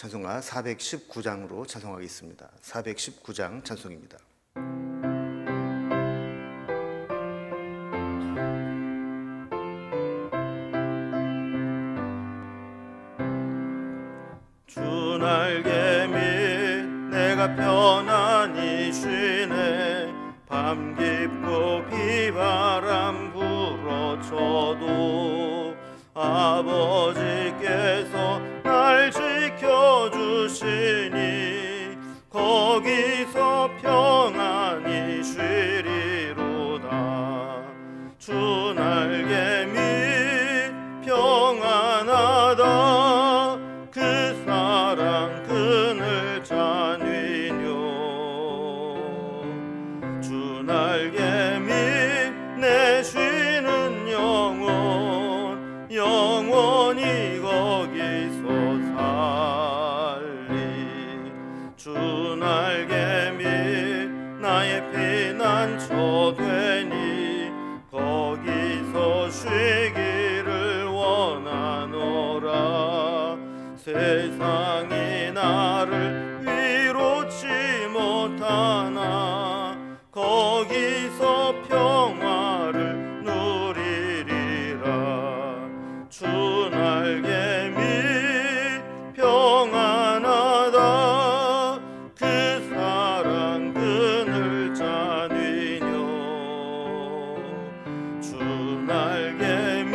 찬송가 419장으로 찬송하겠습니다. 419장 찬송입니다. 주 날개밑 내가 편안히 쉬네. 밤 깊고 비바람 불어쳐도 아버지께서 날 지켜주시니 거기서 평안히 쉬리로다. 주 날개밑 평안하다. 그 사랑 그늘 잔위뇨. 주 날개밑 내 쉬는 영혼 영원히 거기서 살리. 주 날개밑 나의 피난처 되니 거기서 쉬기를 원하노라. 세상이 나를 위로치 못하나 거기서 평화를 누리리라. 주 날개밑 평안하다. 그 사랑 그늘 잔위뇨. 주 날개밑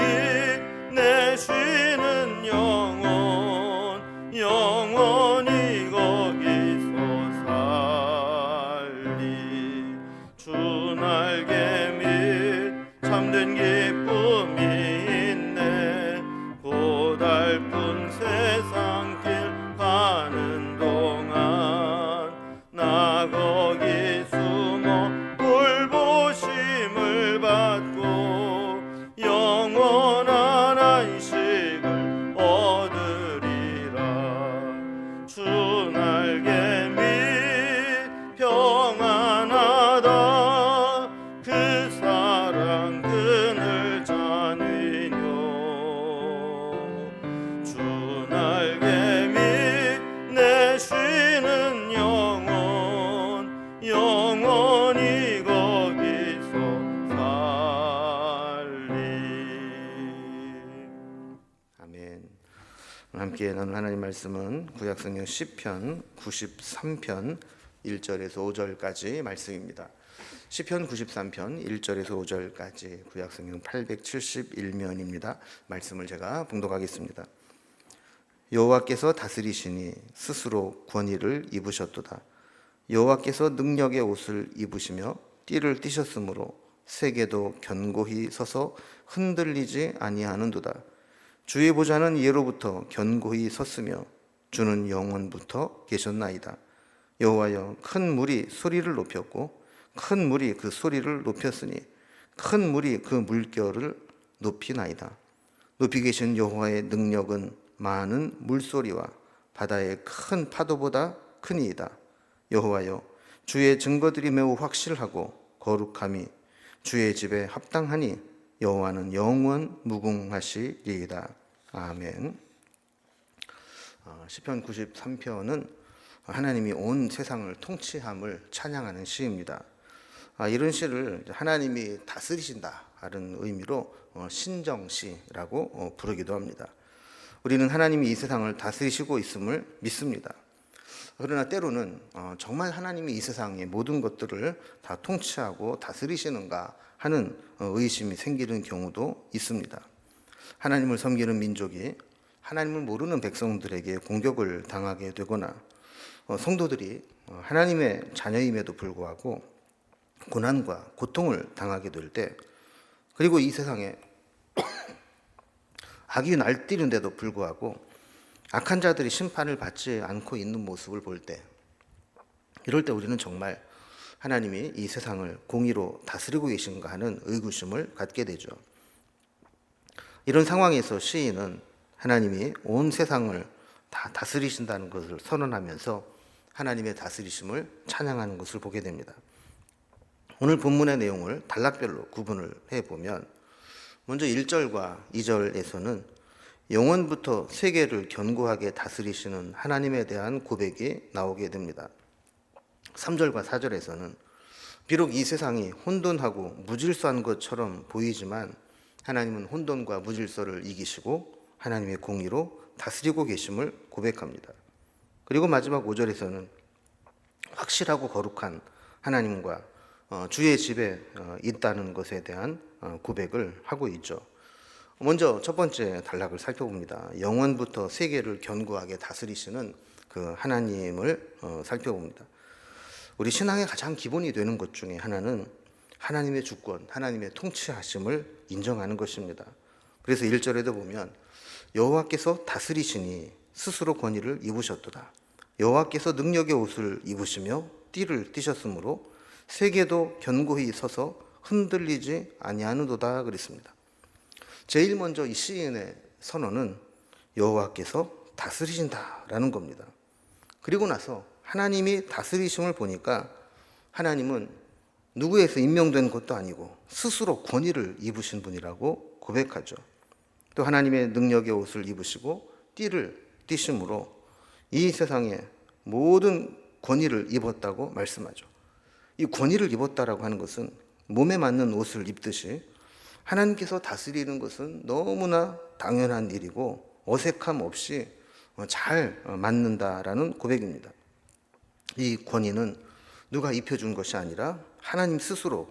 내 쉬는 영혼 영원히 거기서 살리. 주 날개밑 참된 기쁨이 있네. 고달픈 세상 길 가는 동안 나 거기 숨어 돌보심을 받고 영원한 안식을 얻으리라. 주 날개밑 평안하다. 그 사랑 그늘 잔위뇨. 주 날개밑 내 쉬는 영혼 영원히 거기서 살리. 아멘. 함께 나눌 하나님 말씀은 구약성경 시편 93편 1절에서 5절까지 말씀입니다. 시편 93편 1절에서 5절까지 구약성경 871면입니다. 말씀을 제가 봉독하겠습니다. 여호와께서 다스리시니 스스로 권위를 입으셨도다. 여호와께서 능력의 옷을 입으시며 띠를 띠셨으므로 세계도 견고히 서서 흔들리지 아니하는도다. 주의 보좌는 예로부터 견고히 섰으며 주는 영원부터 계셨나이다. 여호와여, 큰 물이 소리를 높였고 큰 물이 그 소리를 높였으니 큰 물이 그 물결을 높이나이다. 높이 계신 여호와의 능력은 많은 물소리와 바다의 큰 파도보다 크니이다. 여호와여, 주의 증거들이 매우 확실하고 거룩함이 주의 집에 합당하니 여호와는 영원 무궁하시리이다. 아멘. 시편 93편은 하나님이 온 세상을 통치함을 찬양하는 시입니다. 이런 시를 하나님이 다스리신다라는 의미로 신정시라고 부르기도 합니다. 우리는 하나님이 이 세상을 다스리시고 있음을 믿습니다. 그러나 때로는 정말 하나님이 이 세상의 모든 것들을 다 통치하고 다스리시는가 하는 의심이 생기는 경우도 있습니다. 하나님을 섬기는 민족이 하나님을 모르는 백성들에게 공격을 당하게 되거나 성도들이 하나님의 자녀임에도 불구하고 고난과 고통을 당하게 될 때, 그리고 이 세상에 악이 날뛰는데도 불구하고 악한 자들이 심판을 받지 않고 있는 모습을 볼 때, 이럴 때 우리는 정말 하나님이 이 세상을 공의로 다스리고 계신가 하는 의구심을 갖게 되죠. 이런 상황에서 시인은 하나님이 온 세상을 다 다스리신다는 것을 선언하면서 하나님의 다스리심을 찬양하는 것을 보게 됩니다. 오늘 본문의 내용을 단락별로 구분을 해보면 먼저 1절과 2절에서는 영원부터 세계를 견고하게 다스리시는 하나님에 대한 고백이 나오게 됩니다. 3절과 4절에서는 비록 이 세상이 혼돈하고 무질서한 것처럼 보이지만 하나님은 혼돈과 무질서를 이기시고 하나님의 공의로 다스리고 계심을 고백합니다. 그리고 마지막 5절에서는 확실하고 거룩한 하나님과 주의 집에 있다는 것에 대한 고백을 하고 있죠. 먼저 첫 번째 단락을 살펴봅니다. 영원부터 세계를 견고하게 다스리시는 그 하나님을 살펴봅니다. 우리 신앙의 가장 기본이 되는 것 중에 하나는 하나님의 주권, 하나님의 통치하심을 인정하는 것입니다. 그래서 1절에도 보면 여호와께서 다스리시니 스스로 권위를 입으셨도다. 여호와께서 능력의 옷을 입으시며 띠를 띠셨으므로 세계도 견고히 서서 흔들리지 아니하는도다 그랬습니다. 제일 먼저 이 시인의 선언은 여호와께서 다스리신다라는 겁니다. 그리고 나서 하나님이 다스리심을 보니까 하나님은 누구에서 임명된 것도 아니고 스스로 권위를 입으신 분이라고 고백하죠. 또 하나님의 능력의 옷을 입으시고 띠를 띠심으로 이 세상에 모든 권위를 입었다고 말씀하죠. 이 권위를 입었다라고 하는 것은 몸에 맞는 옷을 입듯이 하나님께서 다스리는 것은 너무나 당연한 일이고 어색함 없이 잘 맞는다라는 고백입니다. 이 권위는 누가 입혀준 것이 아니라 하나님 스스로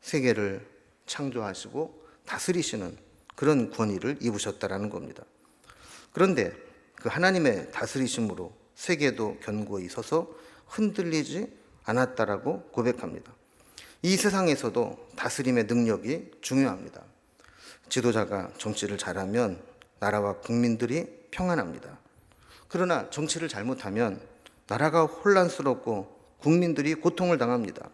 세계를 창조하시고 다스리시는 그런 권위를 입으셨다라는 겁니다. 그런데 그 하나님의 다스리심으로 세계도 견고히 서서 흔들리지 않았다라고 고백합니다. 이 세상에서도 다스림의 능력이 중요합니다. 지도자가 정치를 잘하면 나라와 국민들이 평안합니다. 그러나 정치를 잘못하면 나라가 혼란스럽고 국민들이 고통을 당합니다.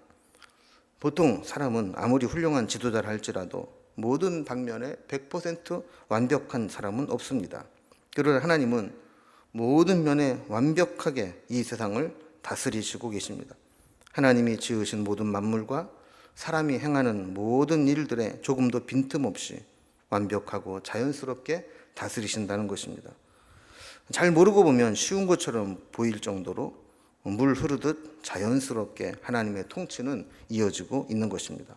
보통 사람은 아무리 훌륭한 지도자를 할지라도 모든 방면에 100% 완벽한 사람은 없습니다. 그러나 하나님은 모든 면에 완벽하게 이 세상을 다스리시고 계십니다. 하나님이 지으신 모든 만물과 사람이 행하는 모든 일들에 조금도 빈틈없이 완벽하고 자연스럽게 다스리신다는 것입니다. 잘 모르고 보면 쉬운 것처럼 보일 정도로 물 흐르듯 자연스럽게 하나님의 통치는 이어지고 있는 것입니다.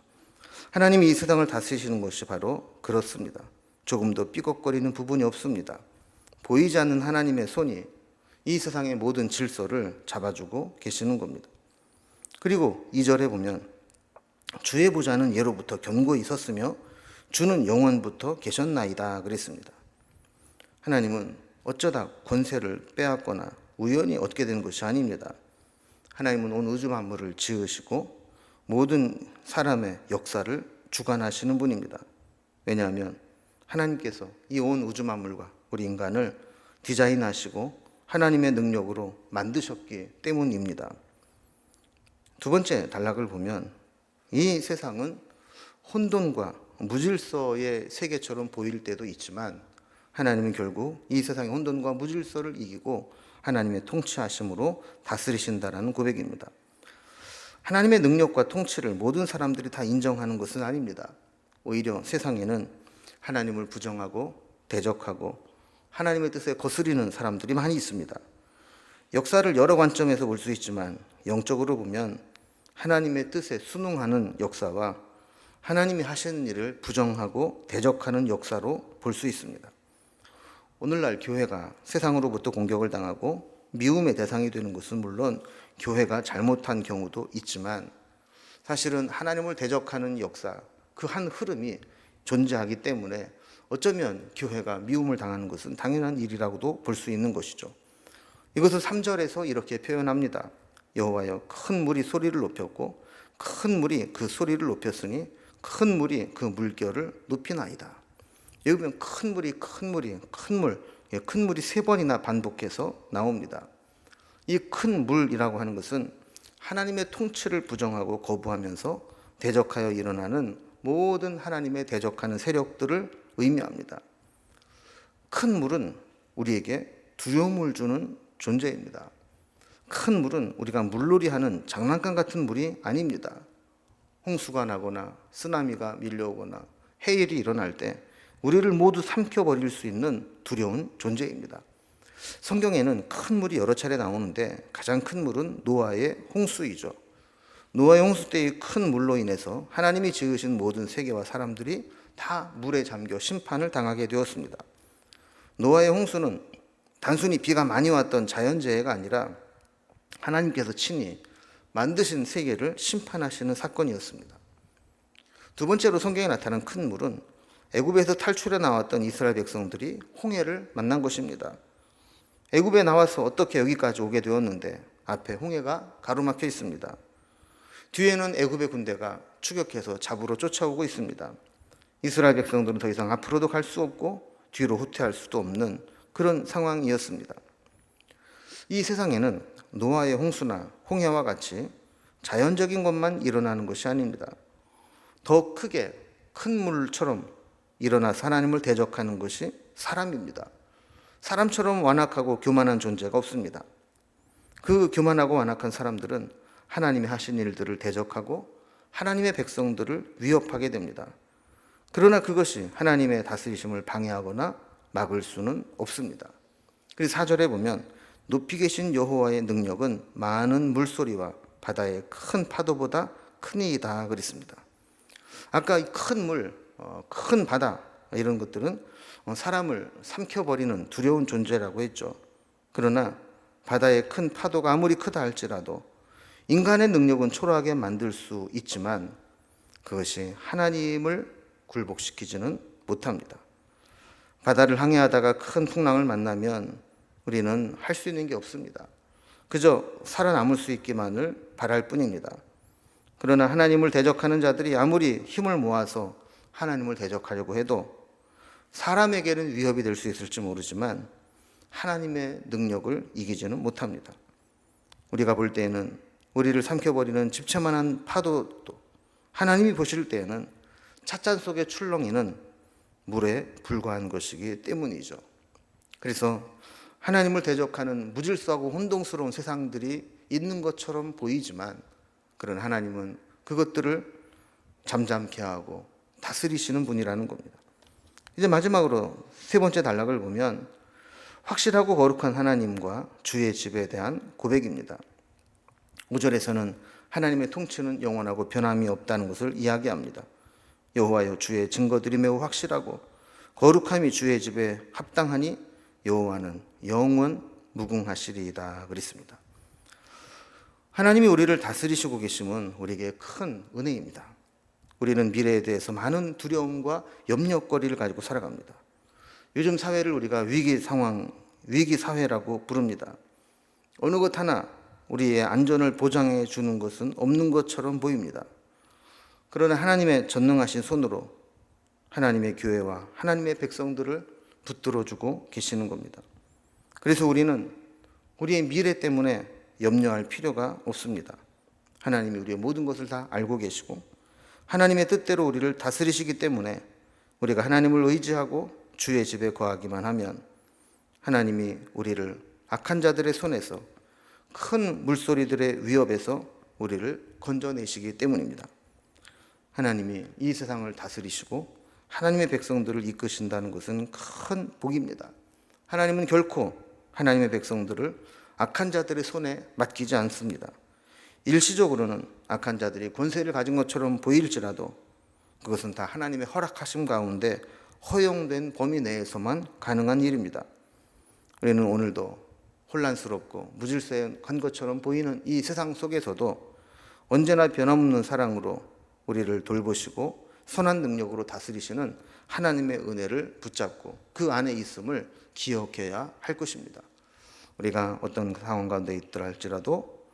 하나님이 이 세상을 다스리시는 것이 바로 그렇습니다. 조금도 삐걱거리는 부분이 없습니다. 보이지 않는 하나님의 손이 이 세상의 모든 질서를 잡아주고 계시는 겁니다. 그리고 2절에 보면 주의 보좌는 예로부터 견고히 섰으며 주는 영원부터 계셨나이다 그랬습니다. 하나님은 어쩌다 권세를 빼앗거나 우연히 얻게 된 것이 아닙니다. 하나님은 온 우주 만물을 지으시고 모든 사람의 역사를 주관하시는 분입니다. 왜냐하면 하나님께서 이 온 우주 만물과 우리 인간을 디자인하시고 하나님의 능력으로 만드셨기 때문입니다. 두 번째 단락을 보면 이 세상은 혼돈과 무질서의 세계처럼 보일 때도 있지만 하나님은 결국 이 세상의 혼돈과 무질서를 이기고 하나님의 통치하심으로 다스리신다라는 고백입니다. 하나님의 능력과 통치를 모든 사람들이 다 인정하는 것은 아닙니다. 오히려 세상에는 하나님을 부정하고 대적하고 하나님의 뜻에 거스리는 사람들이 많이 있습니다. 역사를 여러 관점에서 볼 수 있지만 영적으로 보면 하나님의 뜻에 순응하는 역사와 하나님이 하시는 일을 부정하고 대적하는 역사로 볼 수 있습니다. 오늘날 교회가 세상으로부터 공격을 당하고 미움의 대상이 되는 것은 물론 교회가 잘못한 경우도 있지만 사실은 하나님을 대적하는 역사, 그 한 흐름이 존재하기 때문에 어쩌면 교회가 미움을 당하는 것은 당연한 일이라고도 볼 수 있는 것이죠. 이것을 3절에서 이렇게 표현합니다. 여호와여 큰 물이 소리를 높였고 큰 물이 그 소리를 높였으니 큰 물이 그 물결을 높이나이다. 여기 보면 큰 물이 세 번이나 반복해서 나옵니다. 이 큰 물이라고 하는 것은 하나님의 통치를 부정하고 거부하면서 대적하여 일어나는 모든 하나님의 대적하는 세력들을 의미합니다. 큰 물은 우리에게 두려움을 주는 존재입니다. 큰 물은 우리가 물놀이하는 장난감 같은 물이 아닙니다. 홍수가 나거나 쓰나미가 밀려오거나 해일이 일어날 때 우리를 모두 삼켜버릴 수 있는 두려운 존재입니다. 성경에는 큰 물이 여러 차례 나오는데 가장 큰 물은 노아의 홍수이죠. 노아의 홍수 때의 큰 물로 인해서 하나님이 지으신 모든 세계와 사람들이 다 물에 잠겨 심판을 당하게 되었습니다. 노아의 홍수는 단순히 비가 많이 왔던 자연재해가 아니라 하나님께서 친히 만드신 세계를 심판하시는 사건이었습니다. 두 번째로 성경에 나타난 큰 물은 애굽에서 탈출해 나왔던 이스라엘 백성들이 홍해를 만난 것입니다. 애굽에 나와서 어떻게 여기까지 오게 되었는데 앞에 홍해가 가로막혀 있습니다. 뒤에는 애굽의 군대가 추격해서 잡으러 쫓아오고 있습니다. 이스라엘 백성들은 더 이상 앞으로도 갈 수 없고 뒤로 후퇴할 수도 없는 그런 상황이었습니다. 이 세상에는 노아의 홍수나 홍해와 같이 자연적인 것만 일어나는 것이 아닙니다. 더 크게 큰 물처럼 일어나서 하나님을 대적하는 것이 사람입니다. 사람처럼 완악하고 교만한 존재가 없습니다. 그 교만하고 완악한 사람들은 하나님이 하신 일들을 대적하고 하나님의 백성들을 위협하게 됩니다. 그러나 그것이 하나님의 다스리심을 방해하거나 막을 수는 없습니다. 그래서 4절에 보면 높이 계신 여호와의 능력은 많은 물소리와 바다의 큰 파도보다 크니이다 그랬습니다. 아까 큰 물, 큰 바다 이런 것들은 사람을 삼켜버리는 두려운 존재라고 했죠. 그러나 바다의 큰 파도가 아무리 크다 할지라도 인간의 능력은 초라하게 만들 수 있지만 그것이 하나님을 굴복시키지는 못합니다. 바다를 항해하다가 큰 풍랑을 만나면 우리는 할 수 있는 게 없습니다. 그저 살아남을 수 있기만을 바랄 뿐입니다. 그러나 하나님을 대적하는 자들이 아무리 힘을 모아서 하나님을 대적하려고 해도 사람에게는 위협이 될 수 있을지 모르지만 하나님의 능력을 이기지는 못합니다. 우리가 볼 때에는 우리를 삼켜버리는 집채만한 파도도 하나님이 보실 때에는 찻잔 속의 출렁이는 물에 불과한 것이기 때문이죠. 그래서 하나님을 대적하는 무질서하고 혼동스러운 세상들이 있는 것처럼 보이지만 그런 하나님은 그것들을 잠잠케 하고 다스리시는 분이라는 겁니다. 이제 마지막으로 세 번째 단락을 보면 확실하고 거룩한 하나님과 주의 집에 대한 고백입니다. 5절에서는 하나님의 통치는 영원하고 변함이 없다는 것을 이야기합니다. 여호와여 주의 증거들이 매우 확실하고 거룩함이 주의 집에 합당하니 여호와는 영원 무궁하시리이다 그랬습니다. 하나님이 우리를 다스리시고 계심은 우리에게 큰 은혜입니다. 우리는 미래에 대해서 많은 두려움과 염려거리를 가지고 살아갑니다. 요즘 사회를 우리가 위기 상황, 위기 사회라고 부릅니다. 어느 것 하나 우리의 안전을 보장해 주는 것은 없는 것처럼 보입니다. 그러나 하나님의 전능하신 손으로 하나님의 교회와 하나님의 백성들을 붙들어주고 계시는 겁니다. 그래서 우리는 우리의 미래 때문에 염려할 필요가 없습니다. 하나님이 우리의 모든 것을 다 알고 계시고 하나님의 뜻대로 우리를 다스리시기 때문에 우리가 하나님을 의지하고 주의 집에 거하기만 하면 하나님이 우리를 악한 자들의 손에서 큰 물소리들의 위협에서 우리를 건져내시기 때문입니다. 하나님이 이 세상을 다스리시고 하나님의 백성들을 이끄신다는 것은 큰 복입니다. 하나님은 결코 하나님의 백성들을 악한 자들의 손에 맡기지 않습니다. 일시적으로는 악한 자들이 권세를 가진 것처럼 보일지라도 그것은 다 하나님의 허락하심 가운데 허용된 범위 내에서만 가능한 일입니다. 우리는 오늘도 혼란스럽고 무질서한 것처럼 보이는 이 세상 속에서도 언제나 변함없는 사랑으로 우리를 돌보시고 선한 능력으로 다스리시는 하나님의 은혜를 붙잡고 그 안에 있음을 기억해야 할 것입니다. 우리가 어떤 상황 가운데 있더라 할지라도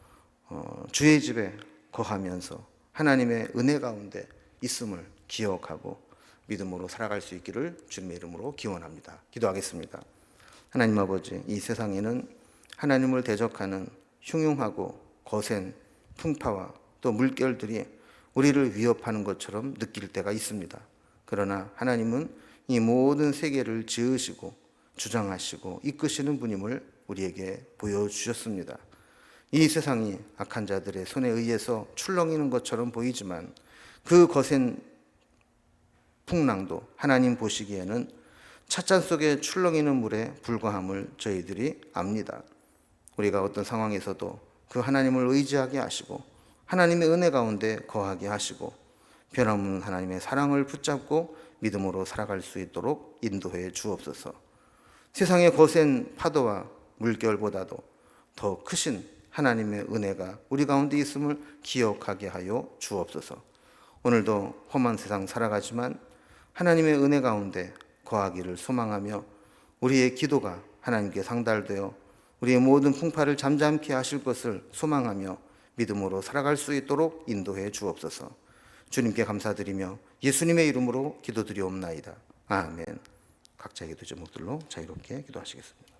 주의 집에 거하면서 하나님의 은혜 가운데 있음을 기억하고 믿음으로 살아갈 수 있기를 주님의 이름으로 기원합니다. 기도하겠습니다. 하나님 아버지, 이 세상에는 하나님을 대적하는 흉흉하고 거센 풍파와 또 물결들이 우리를 위협하는 것처럼 느낄 때가 있습니다. 그러나 하나님은 이 모든 세계를 지으시고 주장하시고 이끄시는 분임을 우리에게 보여주셨습니다. 이 세상이 악한 자들의 손에 의해서 출렁이는 것처럼 보이지만 그 거센 풍랑도 하나님 보시기에는 찻잔 속에 출렁이는 물에 불과함을 저희들이 압니다. 우리가 어떤 상황에서도 그 하나님을 의지하게 하시고 하나님의 은혜 가운데 거하게 하시고 변함없는 하나님의 사랑을 붙잡고 믿음으로 살아갈 수 있도록 인도해 주옵소서. 세상의 거센 파도와 물결보다도 더 크신 하나님의 은혜가 우리 가운데 있음을 기억하게 하여 주옵소서. 오늘도 험한 세상 살아가지만 하나님의 은혜 가운데 거하기를 소망하며 우리의 기도가 하나님께 상달되어 우리의 모든 풍파를 잠잠케 하실 것을 소망하며 믿음으로 살아갈 수 있도록 인도해 주옵소서. 주님께 감사드리며 예수님의 이름으로 기도드리옵나이다. 아멘. 각자의 기도 제목들로 자유롭게 기도하시겠습니다.